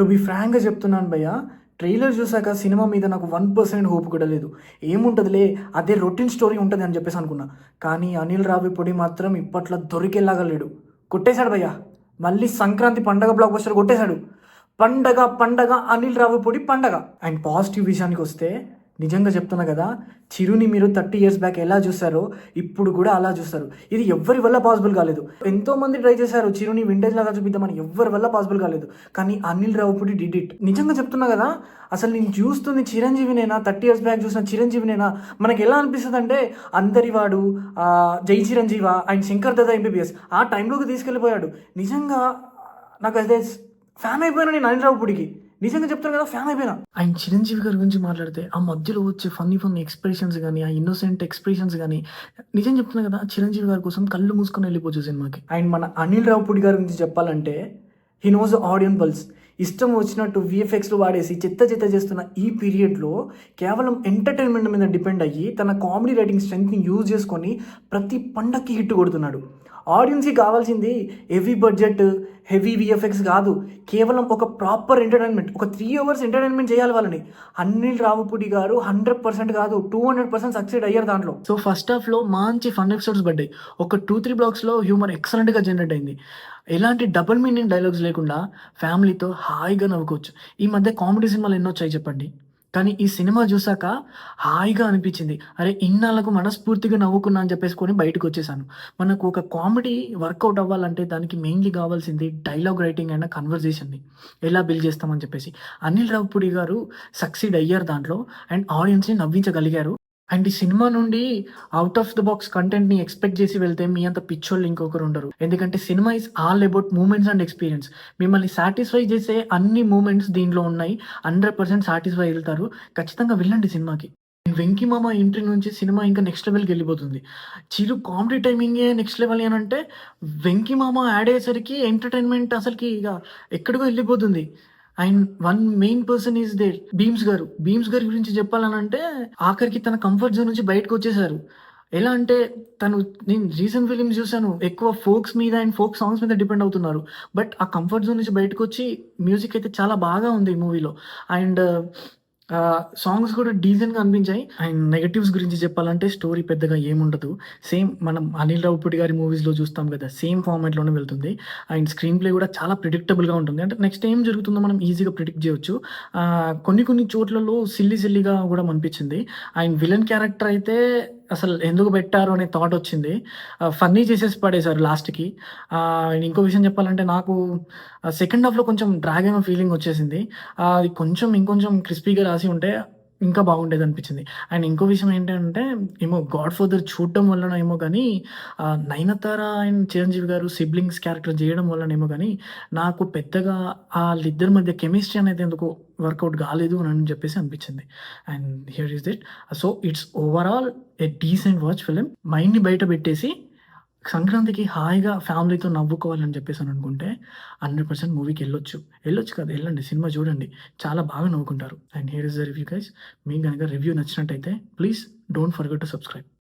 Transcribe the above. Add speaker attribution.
Speaker 1: To be ఫ్రాంక్‌గా చెప్తున్నాను భయ్య. ట్రైలర్ చూసాక సినిమా మీద నాకు 1% హోప్ కూడా లేదు. ఏముంటదిలే అదే రొటీన్ స్టోరీ ఉంటది అని చెప్పేసి అనుకున్నా. కానీ అనిల్ రావిపూడి మాత్రం ఇప్పట్ల దొరికేలాగా లేడు. కొట్టేసాడు భయ్య. మళ్ళీ సంక్రాంతి పండగ బ్లాక్ బస్టర్ కొట్టేసాడు. పండగ పండగ అనిల్ రావిపూడి పండగ. అండ్ పాజిటివ్ విషయానికొస్తే నిజంగా చెప్తున్నా కదా, చిరుని మీరు 30 ఇయర్స్ బ్యాక్ ఎలా చూసారో ఇప్పుడు కూడా అలా చూస్తారు. ఇది ఎవ్వరి వల్ల పాసిబుల్ కాలేదు. ఎంతోమంది ట్రై చేశారు చిరుని వింటేజ్ లాగా చూపిద్దామని, ఎవ్వరి వల్ల పాసిబుల్ కాలేదు. కానీ అనిల్ రావిపూడి డిడ్ ఇట్. నిజంగా చెప్తున్నా కదా, అసలు నేను చూస్తుంది చిరంజీవినేనా, 30 ఇయర్స్ బ్యాక్ చూసిన చిరంజీవినేనా. మనకి ఎలా అనిపిస్తుంది అంటే అందరివాడు, జై చిరంజీవా అండ్ శంకర్ దాదా ఎంబీబీఎస్ ఆ టైంలోకి తీసుకెళ్ళిపోయాడు. నిజంగా నాకు అదే ఫ్యాన్ అయిపోయాను నేను అనిల్ రావిపూడికి. నిజంగా చెప్తాను కదా, ఫ్యాన్ అయిపోయినా. అండ్ చిరంజీవి గారి గురించి మాట్లాడితే ఆ మధ్యలో వచ్చే ఫన్నీ ఎక్స్ప్రెషన్స్ కానీ, ఆ ఇన్నోసెంట్ ఎక్స్ప్రెషన్స్ కానీ, నిజం చెప్తున్నా కదా, చిరంజీవి గారి కోసం కళ్ళు మూసుకొని వెళ్ళిపోవచ్చు సినిమాకి. అండ్ మన అనిల్ రావిపూడి గారి గురించి చెప్పాలంటే హీ నోస్ ఆడియన్ పల్స్. ఇష్టం వచ్చినట్టు విఎఫ్ఎక్స్లు వాడేసి చెత్త చేస్తున్న ఈ పీరియడ్లో కేవలం ఎంటర్టైన్మెంట్ మీద డిపెండ్ అయ్యి తన కామెడీ రైటింగ్ స్ట్రెంగ్త్ని యూజ్ చేసుకొని ప్రతి పండక్కి హిట్ కొడుతున్నాడు. ఆడియన్స్కి కావాల్సింది హెవీ బడ్జెట్, హెవీ విఎఫ్ఎక్స్ కాదు, కేవలం ఒక ప్రాపర్ ఎంటర్టైన్మెంట్. ఒక 3 అవర్స్ ఎంటర్టైన్మెంట్ చేయాలి వాళ్ళని. అనిల్ రావిపూడి గారు 100% కాదు 200% సక్సెడ్ అయ్యారు దాంట్లో. సో ఫస్ట్ హాఫ్లో మంచి ఫన్ ఎపిసోడ్స్ పడ్డాయి. ఒక 2-3 బ్లాక్స్లో హ్యూమర్ ఎక్సలెంట్గా జనరేట్ అయింది. ఎలాంటి డబుల్ మీనింగ్ డైలాగ్స్ లేకుండా ఫ్యామిలీతో హాయిగా నవ్వుకోవచ్చు. ఈ మధ్య కామెడీ సినిమాలు ఎన్నో వచ్చాయి చెప్పండి, కానీ ఈ సినిమా చూసాక హాయిగా అనిపించింది. అరే ఇన్నాళ్ళకు మనస్ఫూర్తిగా నవ్వుకున్నా అని చెప్పేసుకొని బయటకు వచ్చేసాను. మనకు ఒక కామెడీ వర్కౌట్ అవ్వాలంటే దానికి మెయిన్లీ కావాల్సింది డైలాగ్ రైటింగ్ అండ్ కన్వర్జేషన్ని ఎలా బిల్డ్ చేస్తామని చెప్పేసి. అనిల్ రావిపూడి గారు సక్సీడ్ అయ్యారు దాంట్లో అండ్ ఆడియన్స్ని నవ్వించగలిగారు. అండ్ ఈ సినిమా నుండి అవుట్ ఆఫ్ ద బాక్స్ కంటెంట్ని ఎక్స్పెక్ట్ చేసి వెళ్తే మీ అంత పిచ్చోళ్ళు ఇంకొకరు ఉండరు. ఎందుకంటే cinema is all about moments and experience. మిమ్మల్ని సాటిస్ఫై చేసే అన్ని మూమెంట్స్ దీంట్లో ఉన్నాయి. 100% సాటిస్ఫై వెళ్తారు. ఖచ్చితంగా వెళ్ళండి సినిమాకి. వెంకీ మామ ఎంట్రీ నుంచి సినిమా ఇంకా నెక్స్ట్ లెవెల్కి వెళ్ళిపోతుంది. చిరు కామెడీ టైమింగే నెక్స్ట్ లెవెల్ అని అంటే వెంకీ మామ యాడ్ అయ్యేసరికి ఎంటర్టైన్మెంట్ అసలుకి ఇక ఎక్కడికో వెళ్ళిపోతుంది. And one main person is there, Bheems గారు. భీమ్స్ గారి గురించి చెప్పాలని అంటే ఆఖరికి తన కంఫర్ట్ జోన్ నుంచి బయటకు వచ్చేసారు. ఎలా అంటే నేను రీసెంట్ ఫిలిమ్స్ చూసాను, ఎక్కువ ఫోక్స్ మీద అండ్ ఫోక్ సాంగ్స్ మీద డిపెండ్ అవుతున్నారు. బట్ ఆ కంఫర్ట్ జోన్ నుంచి బయటకు వచ్చి మ్యూజిక్ అయితే చాలా బాగా ఉంది ఈ మూవీలో. అండ్ సాంగ్స్ కూడా డీసెంట్‌గా అనిపించాయి. అండ్ నెగెటివ్స్ గురించి చెప్పాలంటే స్టోరీ పెద్దగా ఏముండదు. సేమ్ మనం అనిల్ రావిపూడి గారి మూవీస్‌లో చూస్తాం కదా, సేమ్ ఫార్మాట్‌లోనే వెళ్తుంది. అండ్ స్క్రీన్ ప్లే కూడా చాలా ప్రిడిక్టబుల్‌గా ఉంటుంది. అంటే నెక్స్ట్ ఏం జరుగుతుందో మనం ఈజీగా ప్రిడిక్ట్ చేయొచ్చు. కొన్ని చోట్లలో సిల్లీగా కూడా అనిపించింది. అండ్ విలన్ క్యారెక్టర్ అయితే అసలు ఎందుకు పెట్టారు అనే థాట్ వచ్చింది. ఫన్నీ చేసేసి పడేశారు లాస్ట్‌కి. ఇంకో విషయం చెప్పాలంటే నాకు సెకండ్ హాఫ్‌లో కొంచెం డ్రాగ్ అయిన ఫీలింగ్ వచ్చేసింది. అది ఇంకొంచెం క్రిస్పీగా రాసి ఉంటే ఇంకా బాగుండేదనిపించింది. అండ్ ఇంకో విషయం ఏంటంటే ఏమో 'గాడ్ ఫాదర్' చూడటం వల్లనో ఏమో గానీ, 'నయనతార' అండ్ 'చిరంజీవి' గారు సిబ్లింగ్స్ క్యారెక్టర్ చేయడం వల్లనేమో గానీ నాకు పెద్దగా ఆళ్ళిద్దరి మధ్య కెమిస్ట్రీ అనేది ఎందుకో వర్కౌట్ కాలేదు అని చెప్పేసి అనిపించింది. And here is it. So it's overall a decent watch film. మైండ్‌ని బయట పెట్టేసి సంక్రాంతికి హాయిగా ఫ్యామిలీతో నవ్వుకోవాలని చెప్పేసి అనుకుంటే 100% మూవీకెళ్ళొచ్చు. ఎళ్ళొచ్చు కాదు, ఎళ్ళండి, సినిమా చూడండి. చాలా బాగా నవ్వుకుంటారు. And here is the review guys. మీకు గనక రివ్యూ నచ్చినట్టయితే please don't forget to subscribe.